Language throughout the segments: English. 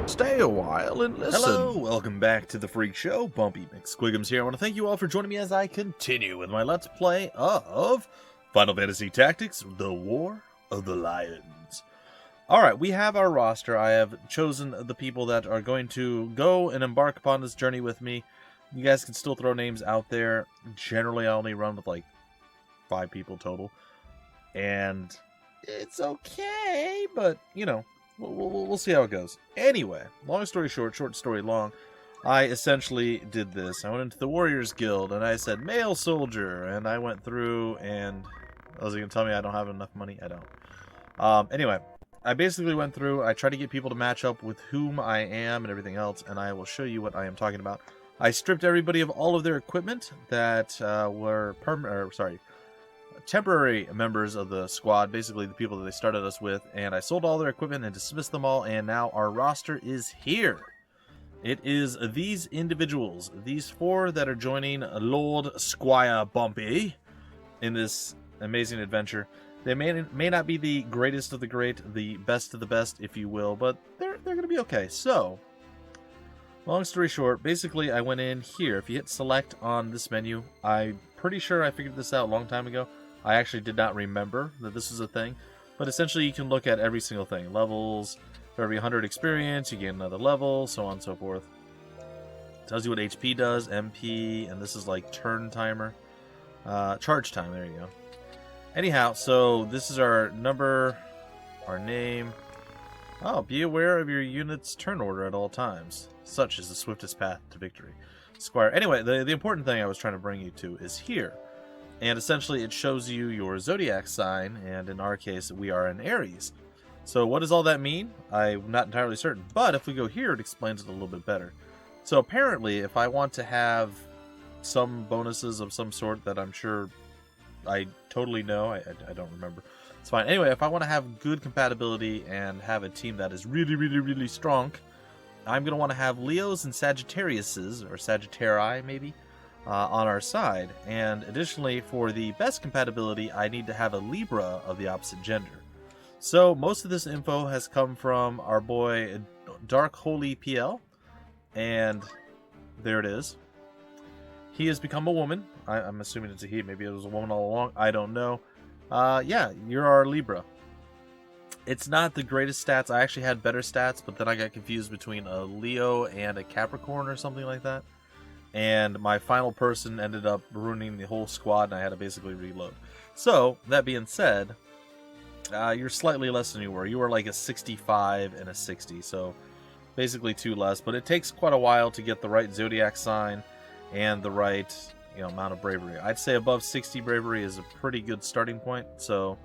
Stay a while and listen. Hello, welcome back to the Freak Show. Bumpy McSquigums here. I want to thank you all for joining me as I continue with my Let's Play of Final Fantasy Tactics, The War of the Lions. Alright, we have our roster. I have chosen the people that are going to go and embark upon this journey with me. You guys can still throw names out there. Generally, I only run with like 5 people total. And it's okay, but, you know, we'll see how it goes. Anyway, long story short, short story long, I essentially did this. I went into the Warriors Guild, and I said, male soldier, and I went through, and was he going to tell me I don't have enough money? I don't. Anyway, I basically went through, I tried to get people to match up with whom I am and everything else, and I will show you what I am talking about. I stripped everybody of all of their equipment that were temporary members of the squad, basically the people that they started us with, and I sold all their equipment and dismissed them all, and now our roster is here. It is these individuals, these 4 that are joining Lord Squire Bumpy in this amazing adventure. They may not be the greatest of the great, the best of the best, if you will, but they're going to be okay. So, long story short, basically I went in here. If you hit select on this menu, I'm pretty sure I figured this out a long time ago. I actually did not remember that this is a thing, but essentially you can look at every single thing. Levels, for every 100 experience, you get another level, so on and so forth. Tells you what HP does, MP, and this is like turn timer. Charge time, there you go. Anyhow, so this is our number, our name. Oh, be aware of your unit's turn order at all times. Such is the swiftest path to victory. Squire. Anyway, the important thing I was trying to bring you to is here. And essentially it shows you your zodiac sign, and in our case we are an Aries. So what does all that mean? I'm not entirely certain, but if we go here it explains it a little bit better. So apparently if I want to have some bonuses of some sort that I'm sure I totally know, I don't remember, it's fine. Anyway, if I want to have good compatibility and have a team that is really, really, really strong, I'm going to want to have Leos and Sagittariuses, or Sagittarii maybe, on our side. And additionally, for the best compatibility, I need to have a Libra of the opposite gender. So most of this info has come from our boy Dark Holy PL, and there it is. He has become a woman. I'm assuming it's a he. Maybe it was a woman all along. I don't know. Yeah, you're our Libra. It's not the greatest stats. I actually had better stats, but then I got confused between a Leo and a Capricorn or something like that. And my final person ended up ruining the whole squad, and I had to basically reload. So, that being said, you're slightly less than you were. You were like a 65 and a 60, so basically 2 less. But it takes quite a while to get the right zodiac sign and the right, amount of bravery. I'd say above 60 bravery is a pretty good starting point. So,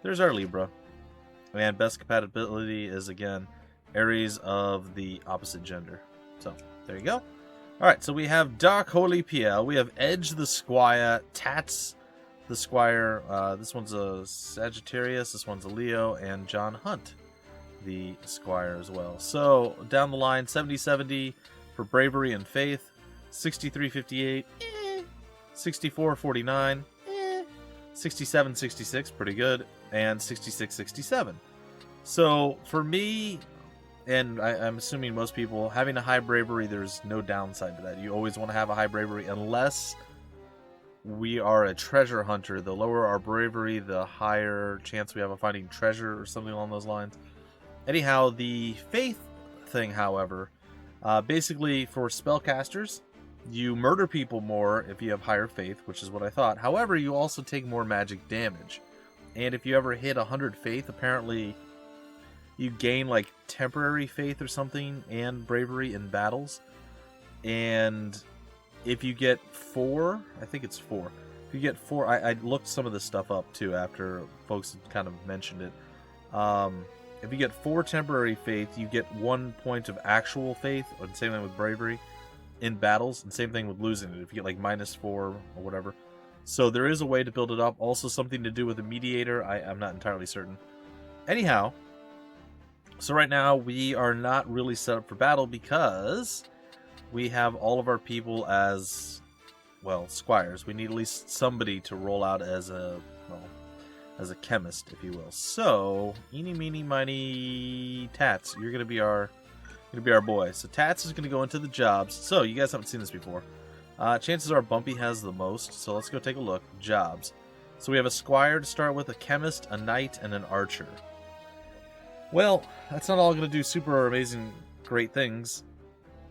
there's our Libra. And best compatibility is, again, Aries of the opposite gender. So, there you go. Alright, so we have Dark Holy PL, we have Edge the Squire, Tats the Squire, this one's a Sagittarius, this one's a Leo, and John Hunt, the Squire as well. So, down the line, 70-70 for Bravery and Faith, 63-58, 64-49, 67-66, pretty good, and 66-67. So, for me, and I'm assuming most people, having a high bravery, there's no downside to that. You always want to have a high bravery, unless we are a treasure hunter. The lower our bravery, the higher chance we have of finding treasure or something along those lines. Anyhow, the faith thing, however, basically for spellcasters, you murder people more if you have higher faith, which is what I thought. However, you also take more magic damage. And if you ever hit 100 faith, apparently you gain like temporary faith or something and bravery in battles. And if you get 4, I think it's 4. If you get 4, I looked some of this stuff up too after folks had kind of mentioned it. If you get 4 temporary faith, you get 1 point of actual faith, and same thing with bravery in battles, and same thing with losing it. If you get like -4 or whatever. So there is a way to build it up. Also something to do with a mediator. I'm not entirely certain. Anyhow, so right now we are not really set up for battle because we have all of our people as, well, squires. We need at least somebody to roll out as a, well, as a chemist, if you will. So, eeny, meeny, miny, tats, you're going to be our Gonna be our boy. So Tats is gonna go into the jobs. So you guys haven't seen this before. Chances are Bumpy has the most. So let's go take a look. Jobs. So we have a Squire to start with, a Chemist, a Knight, and an Archer. Well, that's not all gonna do super amazing great things.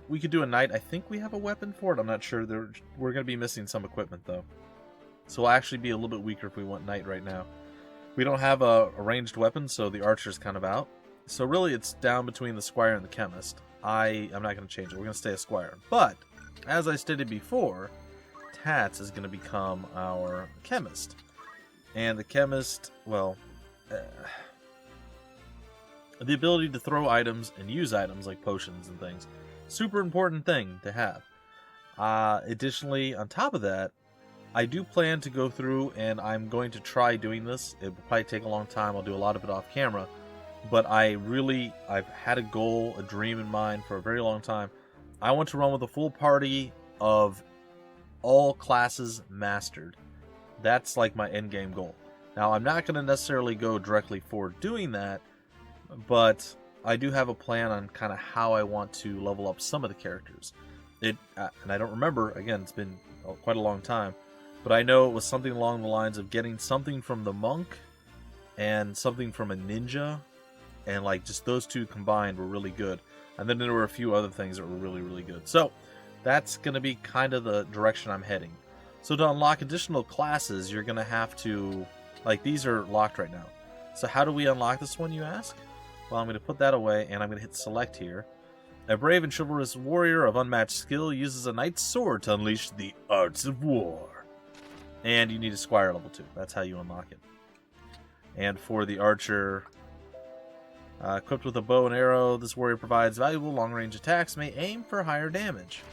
We could do a Knight. I think we have a weapon for it. I'm not sure. We're gonna be missing some equipment though. So we'll actually be a little bit weaker if we want Knight right now. We don't have a ranged weapon, so the Archer's kind of out. So really, it's down between the Squire and the Chemist. I'm not going to change it. We're going to stay a Squire. But, as I stated before, Tats is going to become our Chemist. And the Chemist, well, the ability to throw items and use items like potions and things. Super important thing to have. Additionally, on top of that, I do plan to go through, and I'm going to try doing this. It will probably take a long time. I'll do a lot of it off camera. But I've had a goal, a dream in mind for a very long time. I want to run with a full party of all classes mastered. That's like my end game goal. Now, I'm not going to necessarily go directly for doing that, but I do have a plan on kind of how I want to level up some of the characters. And I don't remember, again, it's been quite a long time, but I know it was something along the lines of getting something from the monk and something from a ninja. And like just those two combined were really good. And then there were a few other things that were really, really good. So that's going to be kind of the direction I'm heading. So to unlock additional classes, you're going to have to, like these are locked right now. So how do we unlock this one, you ask? Well, I'm going to put that away and I'm going to hit select here. A brave and chivalrous warrior of unmatched skill uses a knight's sword to unleash the arts of war. And you need a Squire level 2. That's how you unlock it. And for the archer... equipped with a bow and arrow, this warrior provides valuable long-range attacks, may aim for higher damage.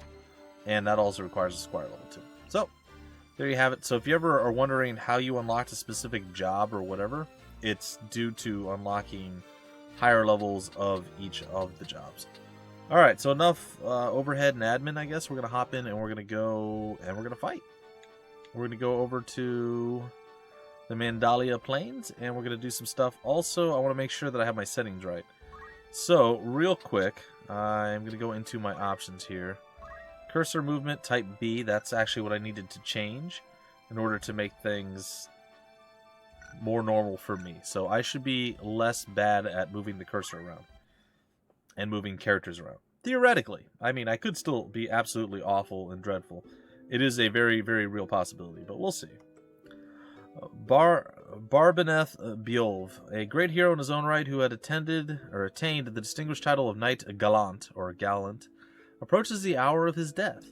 And that also requires a Squire level 2. So, there you have it. So if you ever are wondering how you unlocked a specific job or whatever, it's due to unlocking higher levels of each of the jobs. Alright, so enough overhead and admin, I guess. We're going to hop in and we're going to go and we're going to fight. We're going to go over to the Mandalia Plains, and we're going to do some stuff. Also, I want to make sure that I have my settings right. So, real quick, I'm going to go into my options here. Cursor movement type B, that's actually what I needed to change in order to make things more normal for me. So I should be less bad at moving the cursor around and moving characters around. Theoretically. I mean, I could still be absolutely awful and dreadful. It is a very, very real possibility, but we'll see. Barbeneth Beolv, a great hero in his own right who had attained the distinguished title of Knight Gallant, approaches the hour of his death.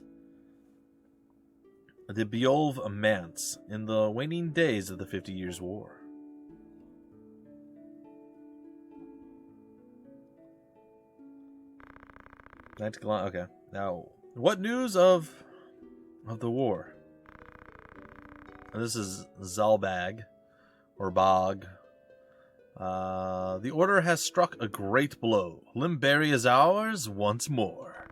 The Beolv Manse, in the waning days of the 50 Years' War. Knight Gallant, okay. Now, what news of the war? This is Zalbag, or Bog. The Order has struck a great blow. Limberia is ours once more.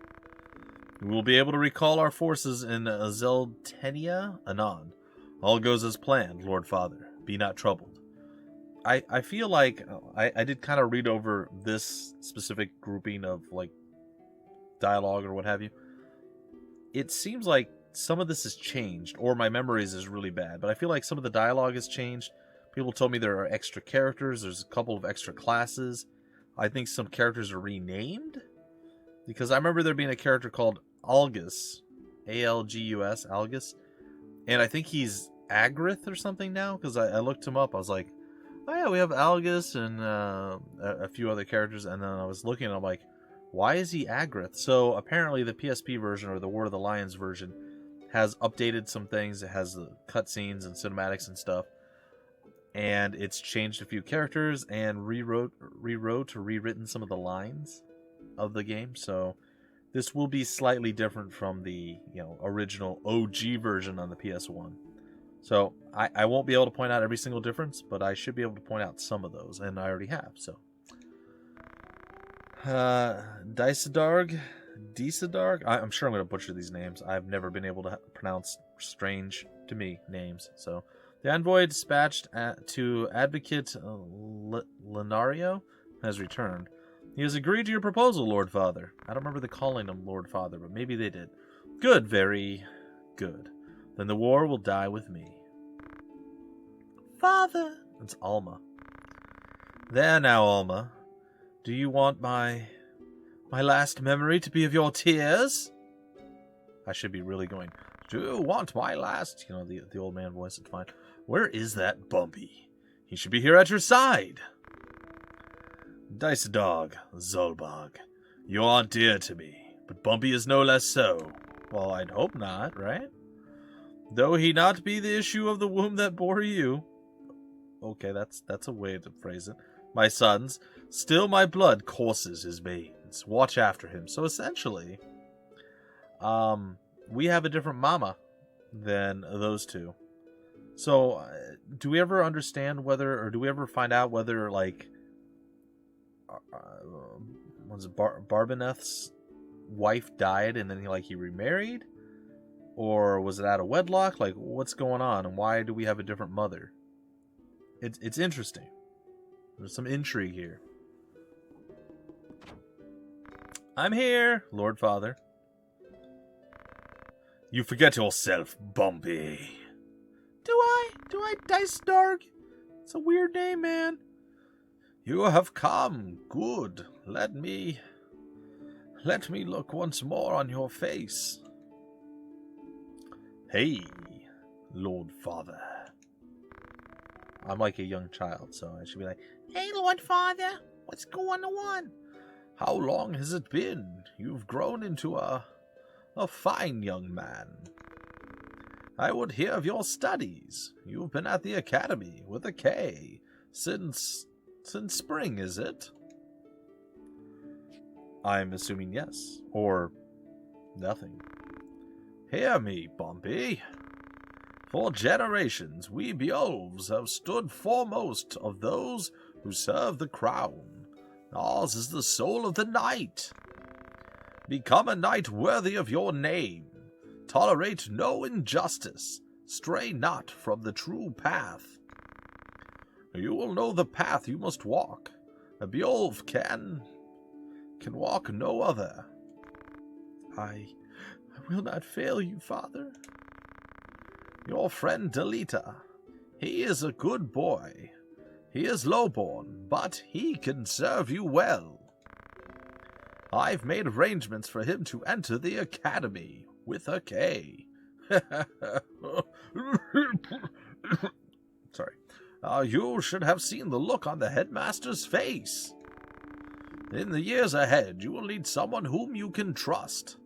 We will be able to recall our forces in Zeltenia anon. All goes as planned, Lord Father. Be not troubled. I feel like I did kind of read over this specific grouping of like dialogue or what have you. It seems like some of this has changed, or my memories is really bad, but I feel like some of the dialogue has changed. People told me there are extra characters, there's a couple of extra classes. I think some characters are renamed, because I remember there being a character called Algus, A-L-G-U-S, Algus, and I think he's Agrith or something now, because I looked him up. I was like, oh yeah, we have Algus and a few other characters, and then I was looking and I'm like, why is he Agrith? So apparently the PSP version, or the War of the Lions version, has updated some things. It has the cutscenes and cinematics and stuff. And it's changed a few characters and rewrote or rewritten some of the lines of the game. So this will be slightly different from the original OG version on the PS1. So I won't be able to point out every single difference, but I should be able to point out some of those, and I already have. So Disadarg, I'm sure I'm going to butcher these names. I've never been able to pronounce strange to me names. So the envoy dispatched to Advocate Lenario has returned. He has agreed to your proposal, Lord Father. I don't remember the calling him Lord Father, but maybe they did. Good, very good. Then the war will die with me. Father! It's Alma. There now, Alma. Do you want my last memory to be of your tears? I should be really going, do you want my last... You know, the old man voice, it's fine. Where is that Bumpy? He should be here at your side. Dice Dog, Zolbog, you are dear to me, but Bumpy is no less so. Well, I'd hope not, right? Though he not be the issue of the womb that bore you. Okay, that's a way to phrase it. My sons, still my blood courses his veins. Watch after him. So essentially, we have a different mama than those two. So, do we ever understand whether, or do we ever find out whether, like, was it Barbineth's wife died and then he remarried? Or was it out of wedlock? Like, what's going on? And why do we have a different mother? It's interesting. There's some intrigue here. I'm here, Lord Father. You forget yourself, Bumpy. Do I, Dice Dog? It's a weird name, man. You have come. Good. Let me look once more on your face. Hey, Lord Father. I'm like a young child, so I should be like, hey, Lord Father, what's going on? How long has it been? You've grown into a fine young man. I would hear of your studies. You've been at the academy with a K since spring, is it? I'm assuming yes, or nothing. Hear me, Bumpy. For generations, we Beowulfs have stood foremost of those who serve the crown. Ours is the soul of the knight. Become a knight worthy of your name. Tolerate no injustice. Stray not from the true path. You will know the path you must walk. A Beowulf can walk no other. I will not fail you, Father. Your friend Delita, he is a good boy. He is lowborn, but he can serve you well. I've made arrangements for him to enter the academy with a K. Sorry. You should have seen the look on the headmaster's face. In the years ahead, you will need someone whom you can trust.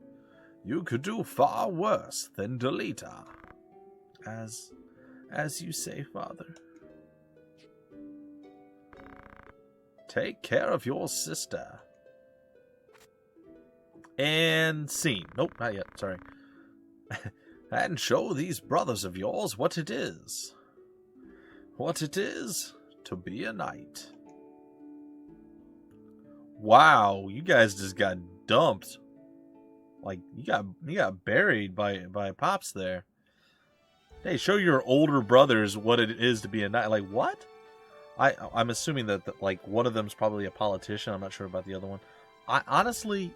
You could do far worse than Delita. As you say, Father. Take care of your sister. And scene. Nope, not yet. Sorry. And show these brothers of yours what it is. What it is to be a knight. Wow, you guys just got dumped. Like, you got buried by Pops there. Hey, show your older brothers what it is to be a knight. Like, what? I'm assuming that like, one of them's probably a politician. I'm not sure about the other one. Honestly,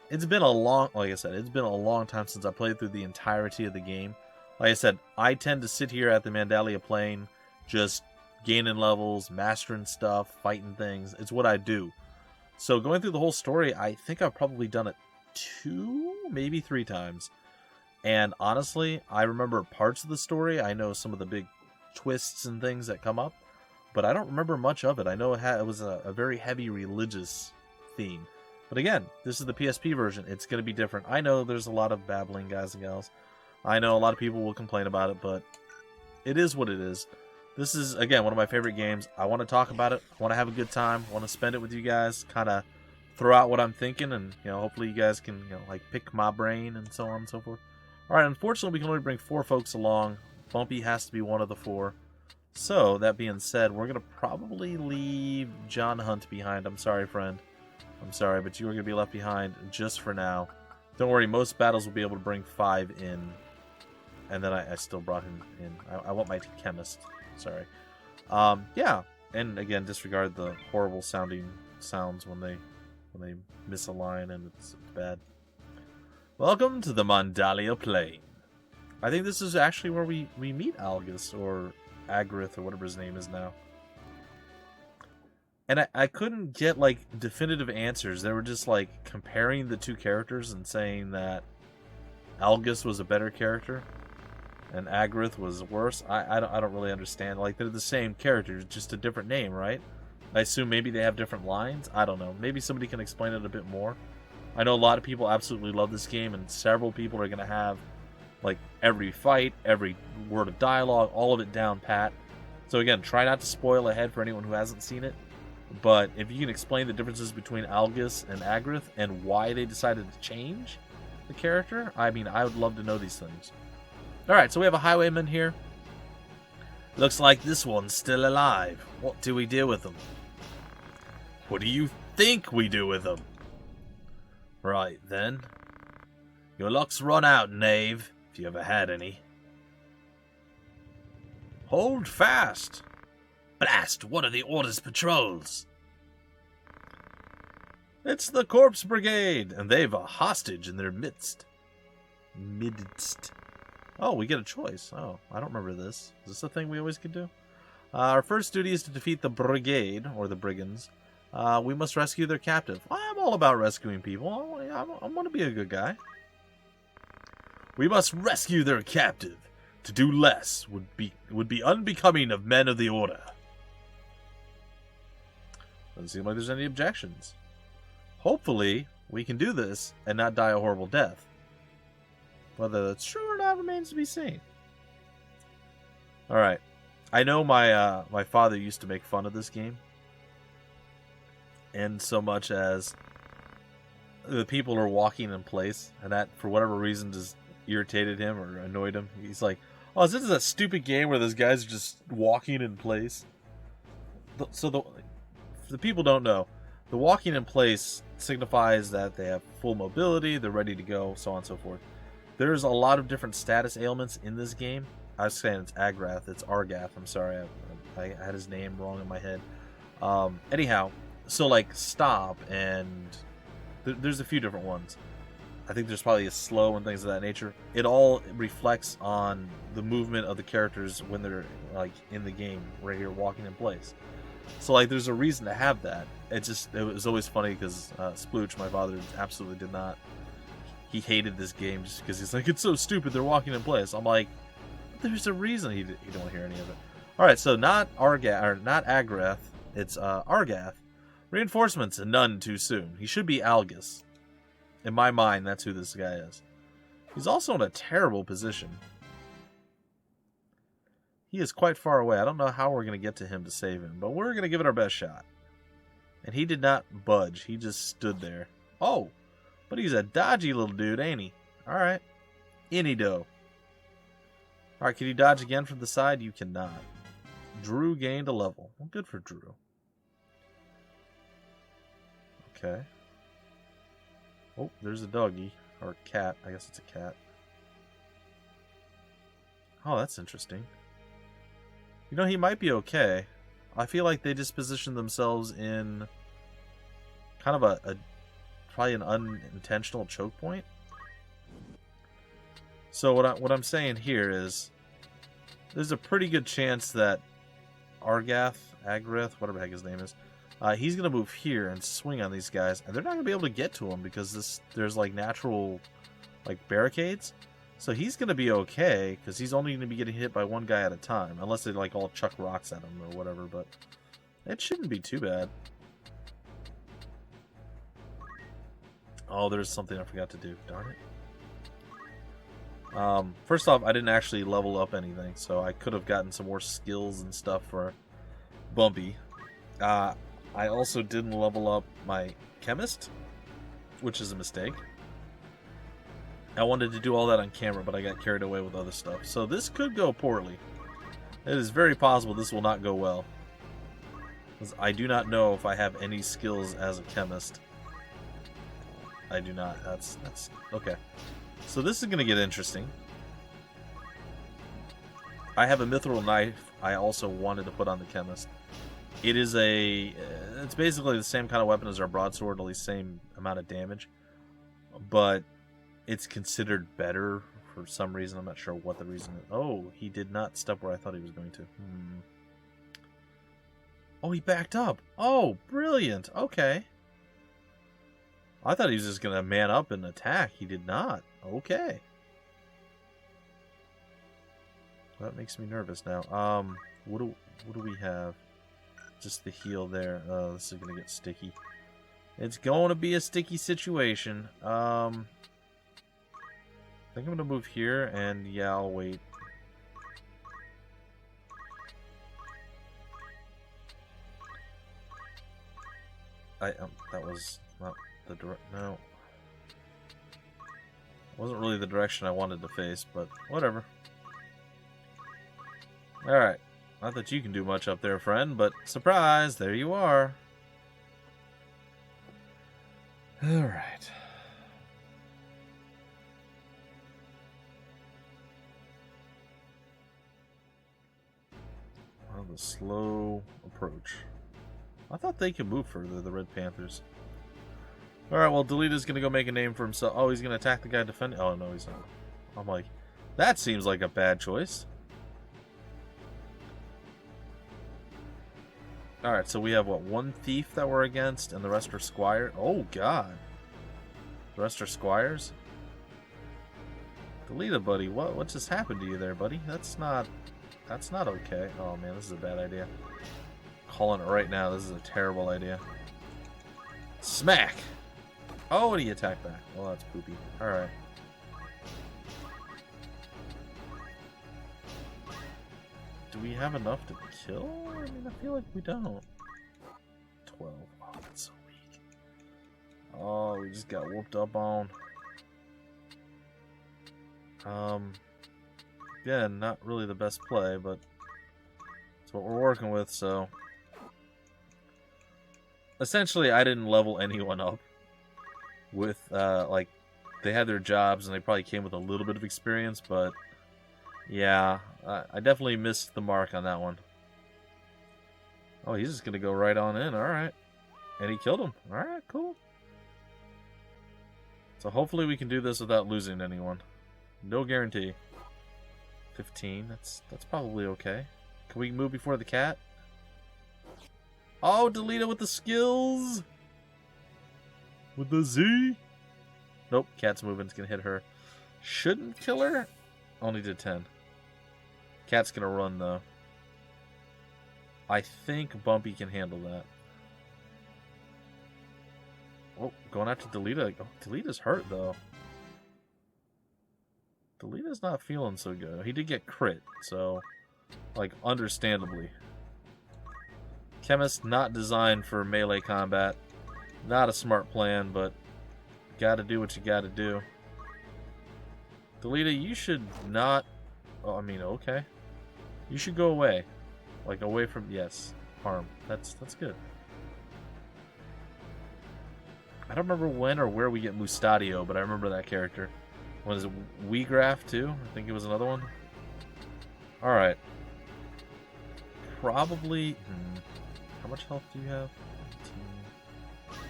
it's been a long... Like I said, it's been a long time since I played through the entirety of the game. Like I said, I tend to sit here at the Mandalia Plain, just gaining levels, mastering stuff, fighting things. It's what I do. So going through the whole story, I think I've probably done it 2, maybe 3 times. And honestly, I remember parts of the story. I know some of the big twists and things that come up, but I don't remember much of it. I know it was a very heavy religious theme. But again, this is the PSP version. It's going to be different. I know there's a lot of babbling, guys and gals. I know a lot of people will complain about it, but it is what it is. This is, again, one of my favorite games. I want to talk about it. I want to have a good time. I want to spend it with you guys. Kind of throw out what I'm thinking, and hopefully you guys can like pick my brain and so on and so forth. Alright, unfortunately we can only bring 4 folks along. Bumpy has to be one of the 4. So, that being said, we're going to probably leave John Hunt behind. I'm sorry, friend. I'm sorry, but you are going to be left behind just for now. Don't worry, most battles will be able to bring 5 in. And then I still brought him in. I want my chemist. Sorry. Yeah. And again, disregard the horrible sounding sounds when they when they miss a line and it's bad. Welcome to the Mondalia Plain. I think this is actually where we meet Algus, or Agrith, or whatever his name is now. And I couldn't get, like, definitive answers. They were just, like, comparing the two characters and saying that Algus was a better character and Agrith was worse. I don't really understand. Like, they're the same character, just a different name, right? I assume maybe they have different lines. I don't know. Maybe somebody can explain it a bit more. I know a lot of people absolutely love this game, and several people are going to have, like, every fight, every word of dialogue, all of it down pat. So again, try not to spoil ahead for anyone who hasn't seen it. But if you can explain the differences between Algus and Agrith and why they decided to change the character, I mean, I would love to know these things. Alright, so we have a highwayman here. Looks like this one's still alive. What do we do with him? What do you think we do with him? Right, then. Your luck's run out, knave, if you ever had any. Hold fast! Blast, what are the orders patrols? It's the Corpse Brigade, and they've a hostage in their midst. Oh, we get a choice. Oh, I don't remember this. Is this a thing we always could do? Our first duty is to defeat the brigade, or the brigands. We must rescue their captive. I'm all about rescuing people. I want to be a good guy. We must rescue their captive. To do less would be unbecoming of men of the order. Doesn't seem like there's any objections. Hopefully, we can do this and not die a horrible death. Whether that's true or not remains to be seen. Alright. I know my father used to make fun of this game. And so much as the people are walking in place, and that, for whatever reason, just irritated him or annoyed him. He's like, oh, is this a stupid game where those guys are just walking in place? So the people don't know. The walking in place signifies that they have full mobility, they're ready to go, so on and so forth. There's a lot of different status ailments in this game. I was saying it's Agrath, it's Argath, I'm sorry, I had his name wrong in my head. Anyhow, so like stop, and there's a few different ones. I think there's probably a slow and things of that nature. It all reflects on the movement of the characters when they're like in the game, right here walking in place. So like there's a reason to have that. It was always funny because Splooch, my father, absolutely did not. He hated this game just because he's like, it's so stupid, they're walking in place. I'm like, there's a reason he don't hear any of it. Alright, so not Agrath, it's Argath. Reinforcements, and none too soon. He should be Algus. In my mind, that's who this guy is. He's also in a terrible position. He is quite far away. I don't know how we're going to get to him to save him, but we're going to give it our best shot. And he did not budge. He just stood there. Oh, but he's a dodgy little dude, ain't he? Alright. Any dough. Alright, can you dodge again from the side? You cannot. Drew gained a level. Well, good for Drew. Okay. Oh, there's a doggy. Or a cat. I guess it's a cat. Oh, that's interesting. You know, he might be okay. I feel like they just positioned themselves in kind of probably an unintentional choke point. So what I'm saying here is there's a pretty good chance that Agrith, whatever the heck his name is, he's going to move here and swing on these guys, and they're not going to be able to get to him because there's like natural like barricades. So he's going to be okay because he's only going to be getting hit by one guy at a time, unless they like all chuck rocks at him or whatever, but it shouldn't be too bad. Oh, there's something I forgot to do. Darn it. First off, I didn't actually level up anything, so I could have gotten some more skills and stuff for Bumpy. I also didn't level up my chemist, which is a mistake. I wanted to do all that on camera, but I got carried away with other stuff. So this could go poorly. It is very possible this will not go well. Because I do not know if I have any skills as a chemist. I do not. That's okay. So this is going to get interesting. I have a mithril knife I also wanted to put on the chemist. It is a... It's basically the same kind of weapon as our broadsword, at least same amount of damage. But it's considered better for some reason. I'm not sure what the reason is. Oh, he did not step where I thought he was going to. Oh, he backed up. Oh, brilliant. Okay. I thought he was just going to man up and attack. He did not. Okay. That makes me nervous now. What do we have? Just the heal there. Oh, this is going to get sticky. It's going to be a sticky situation. I think I'm going to move here, and yeah, I'll wait. That was not the no. Wasn't really the direction I wanted to face, but whatever. Alright. Not that you can do much up there, friend, but surprise, there you are. Alright. Well, the slow approach. I thought they could move further, the Red Panthers. Alright, well, Delita's gonna go make a name for himself. Oh, he's gonna attack the guy defending. Oh, no, he's not. I'm like, that seems like a bad choice. Alright, so we have, what, one thief that we're against, and the rest are Squire. Oh, God. The rest are Squires? Delita, buddy, what just happened to you there, buddy? That's not okay. Oh, man, this is a bad idea. Calling it right now, this is a terrible idea. Smack! Oh, and he attacked back. Well, that's poopy. Alright. Do we have enough to kill? I mean, I feel like we don't. 12. Oh, that's so weak. Oh, we just got whooped up on. Yeah, not really the best play, but it's what we're working with, so... Essentially, I didn't level anyone up with, like, they had their jobs and they probably came with a little bit of experience, but yeah, I definitely missed the mark on that one. Oh, he's just going to go right on in. Alright. And he killed him. Alright, cool. So hopefully we can do this without losing anyone. No guarantee. 15. That's probably okay. Can we move before the cat? Oh, Delita with the skills! With the Z? Nope, cat's moving. It's going to hit her. Shouldn't kill her. Only did 10. Cat's going to run, though. I think Bumpy can handle that. Oh, going after Delita. Oh, Delita's hurt, though. Delita's not feeling so good. He did get crit, so, like, understandably. Chemist not designed for melee combat. Not a smart plan, but gotta do what you gotta do. Delita, you should not... Oh, I mean, okay. You should go away. Like, away from... Yes. Harm. That's good. I don't remember when or where we get Mustadio, but I remember that character. What is it? Weegraph, too? I think it was another one. Alright. Probably... How much health do you have? 18.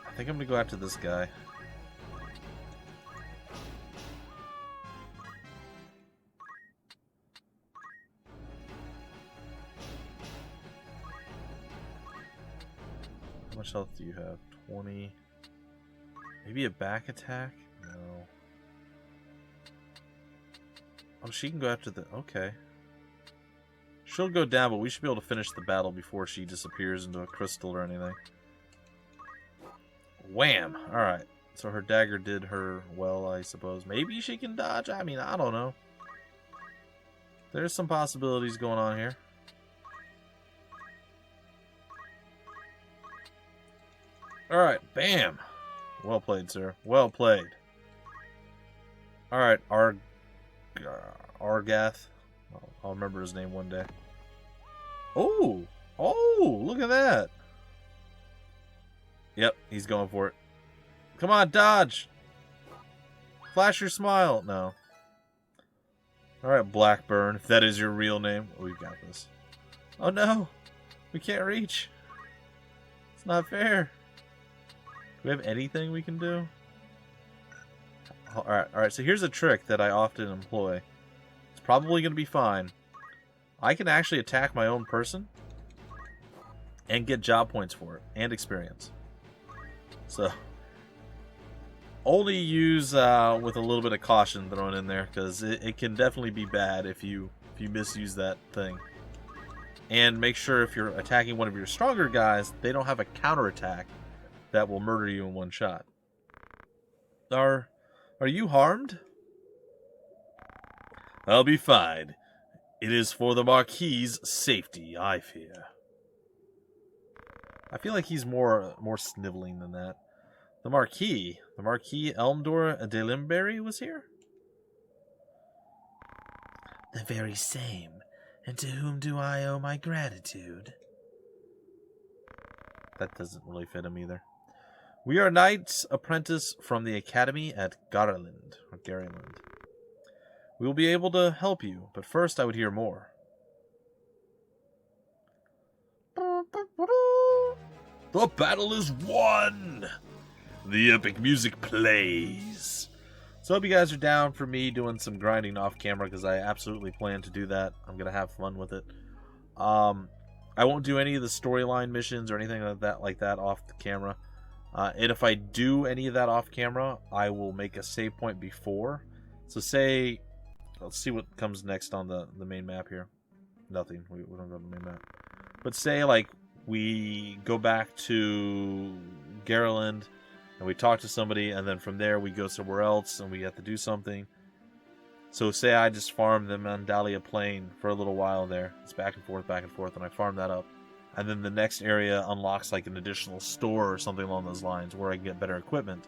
I think I'm gonna go after this guy. How much health do you have? 20. Maybe a back attack? No. Oh, she can go after the... Okay. She'll go down, but we should be able to finish the battle before she disappears into a crystal or anything. Wham! Alright. So her dagger did her well, I suppose. Maybe she can dodge? I mean, I don't know. There's some possibilities going on here. Alright, bam! Well played, sir. Well played. Alright, Argath. I'll remember his name one day. Oh! Oh! Look at that! Yep, he's going for it. Come on, dodge! Flash your smile! No. Alright, Blackburn, if that is your real name. Oh, we've got this. Oh no! We can't reach. It's not fair. Do we have anything we can do? Alright, so here's a trick that I often employ. It's probably going to be fine. I can actually attack my own person and get job points for it and experience. So, only use with a little bit of caution thrown in there, because it can definitely be bad if you misuse that thing. And make sure if you're attacking one of your stronger guys, they don't have a counterattack that will murder you in one shot. Are you harmed? I'll be fine. It is for the Marquis's safety, I fear. I feel like he's more sniveling than that. The Marquis Elmdor de Limberry was here? The very same. And to whom do I owe my gratitude? That doesn't really fit him either. We are knights apprentice from the academy at Garyland. We will be able to help you, but first I would hear more. The battle is won! The epic music plays. So I hope you guys are down for me doing some grinding off camera, because I absolutely plan to do that. I'm going to have fun with it. I won't do any of the storyline missions or anything like that off the camera. And if I do any of that off camera, I will make a save point before. So say, let's see what comes next on the main map here. Nothing. We don't go to the main map. But say, like, we go back to Garyland and we talk to somebody, and then from there we go somewhere else and we have to do something. So say I just farm the Mandalia Plain for a little while there. It's back and forth, and I farm that up. And then the next area unlocks like an additional store or something along those lines where I can get better equipment.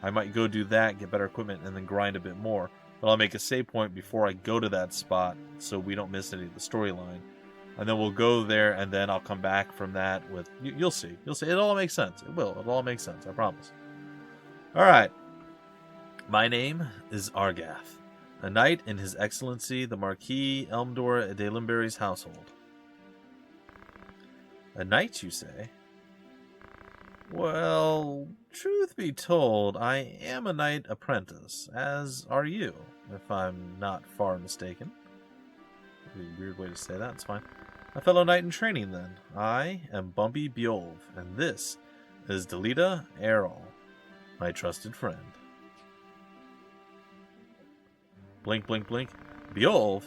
I might go do that, get better equipment, and then grind a bit more. But I'll make a save point before I go to that spot so we don't miss any of the storyline. And then we'll go there, and then I'll come back from that with... You'll see. You'll see. It all makes sense. It will. It'll all make sense. I promise. Alright. My name is Argath, a knight in His Excellency the Marquis Elmdor de Limberry's household. A knight, you say? Well, truth be told, I am a knight apprentice, as are you, if I'm not far mistaken. A weird way to say that, it's fine. A fellow knight in training, then. I am Bumpy Bjolv, and this is Delita Errol, my trusted friend. Blink, blink, blink. Bjolv?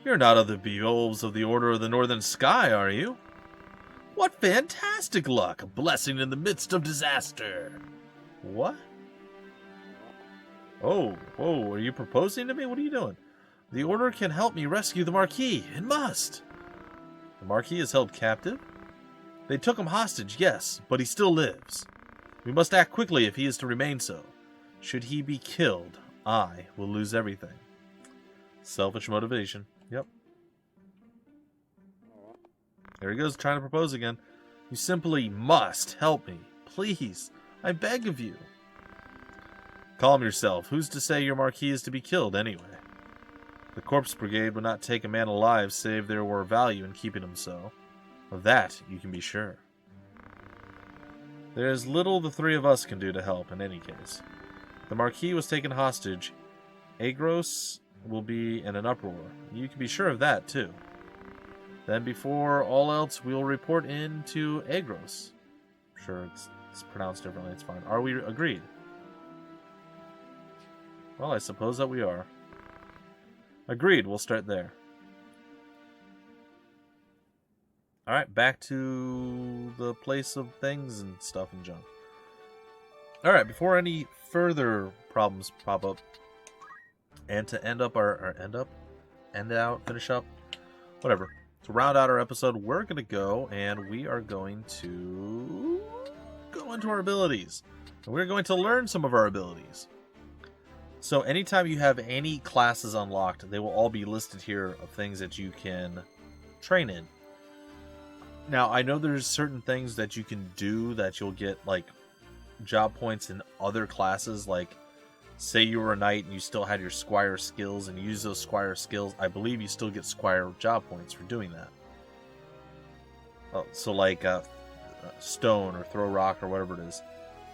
You're not of the Bjolvs of the Order of the Northern Sky, are you? What fantastic luck! A blessing in the midst of disaster! What? Oh, whoa, are you proposing to me? What are you doing? The Order can help me rescue the Marquis. It must! The Marquis is held captive? They took him hostage, yes, but he still lives. We must act quickly if he is to remain so. Should he be killed, I will lose everything. Selfish motivation. Yep. There he goes, trying to propose again. You simply must help me. Please. I beg of you. Calm yourself. Who's to say your Marquis is to be killed anyway? The Corpse Brigade would not take a man alive save there were value in keeping him so. Of that you can be sure. There is little the three of us can do to help in any case. The Marquis was taken hostage. Agros will be in an uproar. You can be sure of that, too. Then before all else, we'll report in to Agros. Sure, it's pronounced differently, it's fine. Are we agreed? Well, I suppose that we are. Agreed, we'll start there. Alright, back to the place of things and stuff and junk. Alright, before any further problems pop up, and to finish up, whatever. To round out our episode, we're going to go and we are going to go into our abilities. And we're going to learn some of our abilities. So anytime you have any classes unlocked, they will all be listed here of things that you can train in. Now, I know there's certain things that you can do that you'll get, like, job points in other classes. Like, say you were a knight and you still had your Squire skills and you use those Squire skills. I believe you still get Squire job points for doing that. So like stone or throw rock or whatever it is.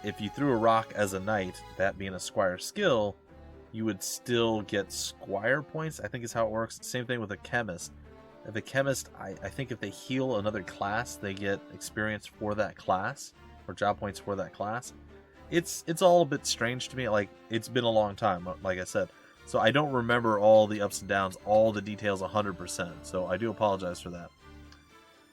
If you threw a rock as a knight, that being a squire skill, you would still get squire points, I think is how it works. Same thing with a chemist. If a chemist, I think if they heal another class, they get experience for that class, or job points for that class. It's all a bit strange to me. Like, it's been a long time, like I said. So I don't remember all the ups and downs, all the details 100%. So I do apologize for that.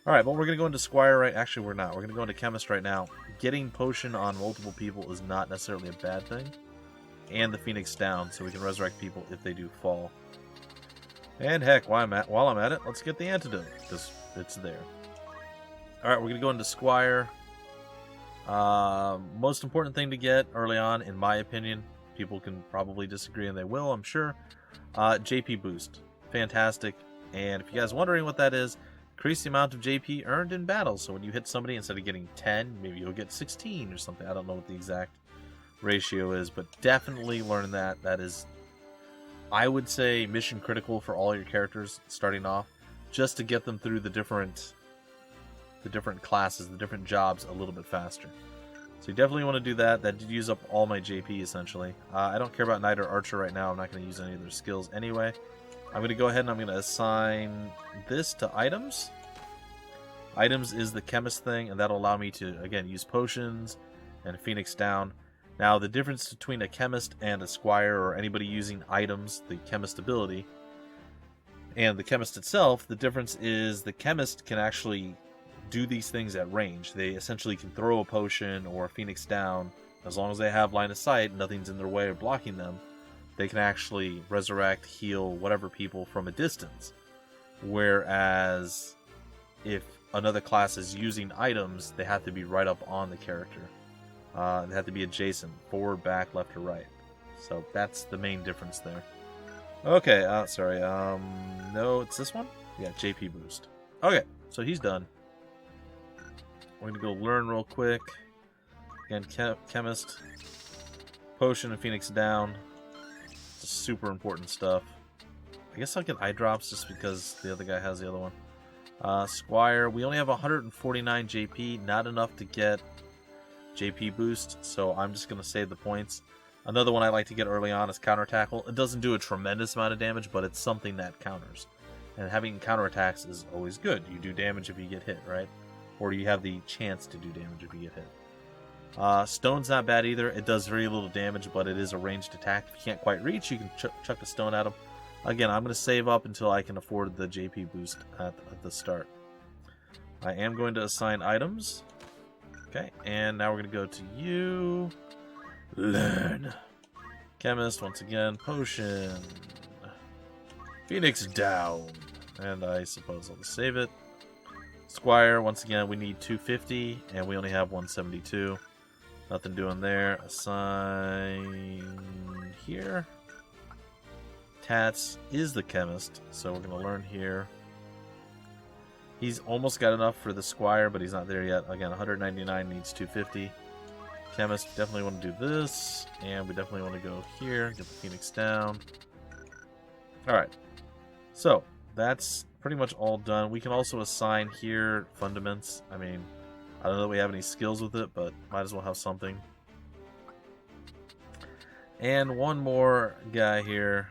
Alright, but we're going to go into Squire right... Actually, we're not. We're going to go into Chemist right now. Getting Potion on multiple people is not necessarily a bad thing. And the Phoenix down, so we can resurrect people if they do fall. And heck, while I'm at it, let's get the antidote, because it's there. Alright, we're going to go into Squire. Most important thing to get early on, in my opinion, people can probably disagree, and they will, I'm sure. JP boost. Fantastic. And if you guys are wondering what that is, increase the amount of JP earned in battle. So when you hit somebody, instead of getting 10, maybe you'll get 16 or something. I don't know what the exact ratio is, but definitely learn that. That is, I would say, mission critical for all your characters starting off, just to get them through the different classes, the different jobs a little bit faster. So you definitely want to do that. That did use up all my JP, essentially. I don't care about Knight or Archer right now. I'm not going to use any of their skills anyway. I'm going to go ahead and I'm going to assign this to items. Items is the chemist thing, and that'll allow me to, again, use potions and Phoenix down. Now, the difference between a chemist and a squire, or anybody using items, the chemist ability, and the chemist itself, the difference is the chemist can actually do these things at range. They essentially can throw a potion or a Phoenix down. As long as they have line of sight, nothing's in their way or blocking them, they can actually resurrect, heal, whatever people from a distance. Whereas if another class is using items, they have to be right up on the character. They have to be adjacent, forward, back, left, or right. So that's the main difference there. Okay, sorry. No, it's this one? Yeah, JP boost. Okay, so he's done. We're going to go learn real quick. Again, chemist, potion, and Phoenix down. It's super important stuff. I guess I'll get eye drops just because the other guy has the other one. Squire, we only have 149 JP, not enough to get JP boost, so I'm just going to save the points. Another one I like to get early on is counter tackle. It doesn't do a tremendous amount of damage, but it's something that counters. And having counterattacks is always good. You do damage if you get hit, right? Or you have the chance to do damage if you get hit. Stone's not bad either. It does very little damage, but it is a ranged attack. If you can't quite reach, you can chuck a stone at him. Again, I'm going to save up until I can afford the JP boost at the start. I am going to assign items. Okay, and now we're going to go to you. Learn. Chemist, once again. Potion. Phoenix down. And I suppose I'll just save it. Squire, once again, we need 250, and we only have 172. Nothing doing there. Assign here. Tats is the chemist, so we're going to learn here. He's almost got enough for the Squire, but he's not there yet. Again, 199 needs 250. Chemist, definitely want to do this, and we definitely want to go here, get the Phoenix down. Alright, so that's pretty much all done. We can also assign here fundaments. I mean, I don't know that we have any skills with it, but might as well have something. And one more guy here.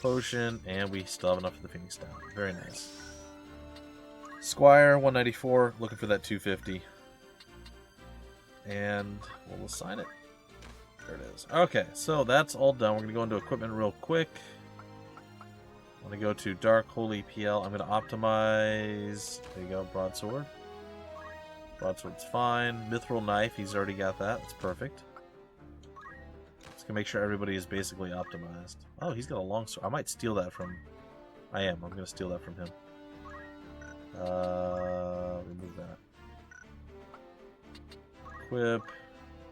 Potion, and we still have enough for the Phoenix down. Very nice. Squire, 194, looking for that 250. And we'll assign it. There it is. Okay, so that's all done. We're going to go into equipment real quick. I'm going to go to Dark Holy PL. I'm going to optimize. There you go, Broadsword. Broadsword's fine. Mithril Knife, he's already got that. That's perfect. Just going to make sure everybody is basically optimized. Oh, he's got a longsword. I might steal that from... I am. I'm going to steal that from him. Remove that. Equip.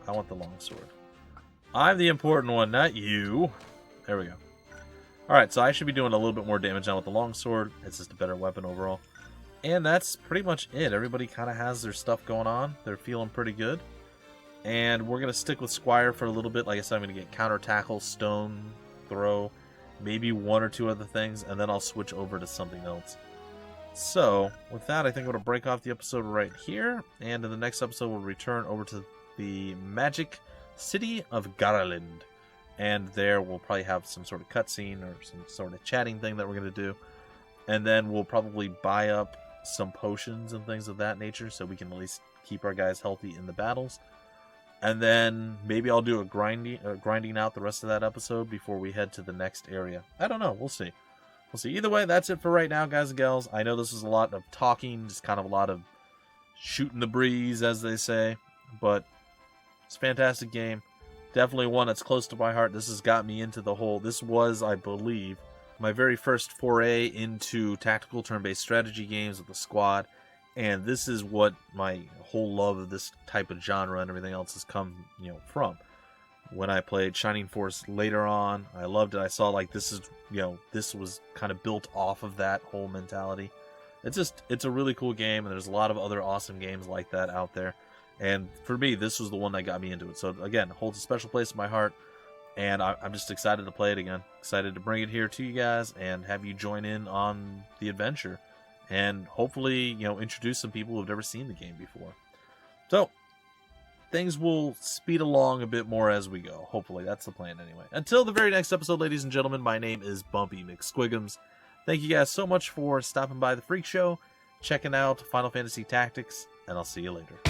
I want the longsword. I'm the important one, not you. There we go. Alright, so I should be doing a little bit more damage now with the longsword. It's just a better weapon overall. And that's pretty much it. Everybody kind of has their stuff going on. They're feeling pretty good. And we're going to stick with Squire for a little bit. Like I said, I'm going to get counter tackle, stone, throw, maybe one or two other things, and then I'll switch over to something else. So, with that, I think I'm going to break off the episode right here, and in the next episode, we'll return over to the magic city of Garland, and there we'll probably have some sort of cutscene or some sort of chatting thing that we're going to do, and then we'll probably buy up some potions and things of that nature so we can at least keep our guys healthy in the battles, and then maybe I'll do a grinding out the rest of that episode before we head to the next area. I don't know. We'll see. We'll see. Either way, that's it for right now, guys and gals. I know this was a lot of talking, just kind of a lot of shooting the breeze, as they say. But it's a fantastic game. Definitely one that's close to my heart. This has got me into the whole... This was, I believe, my very first foray into tactical turn-based strategy games with the squad. And this is what my whole love of this type of genre and everything else has come, from. When I played Shining Force later on, I loved it. I saw this is, this was kind of built off of that whole mentality. It's a really cool game, and there's a lot of other awesome games like that out there. And for me, this was the one that got me into it. So again, it holds a special place in my heart, and I'm just excited to play it again. Excited to bring it here to you guys and have you join in on the adventure, and hopefully, introduce some people who've never seen the game before. So, things will speed along a bit more as we go. Hopefully, that's the plan anyway. Until the very next episode, ladies and gentlemen, my name is Bumpy McSquigums. Thank you guys so much for stopping by the Freak Show, checking out Final Fantasy Tactics, and I'll see you later.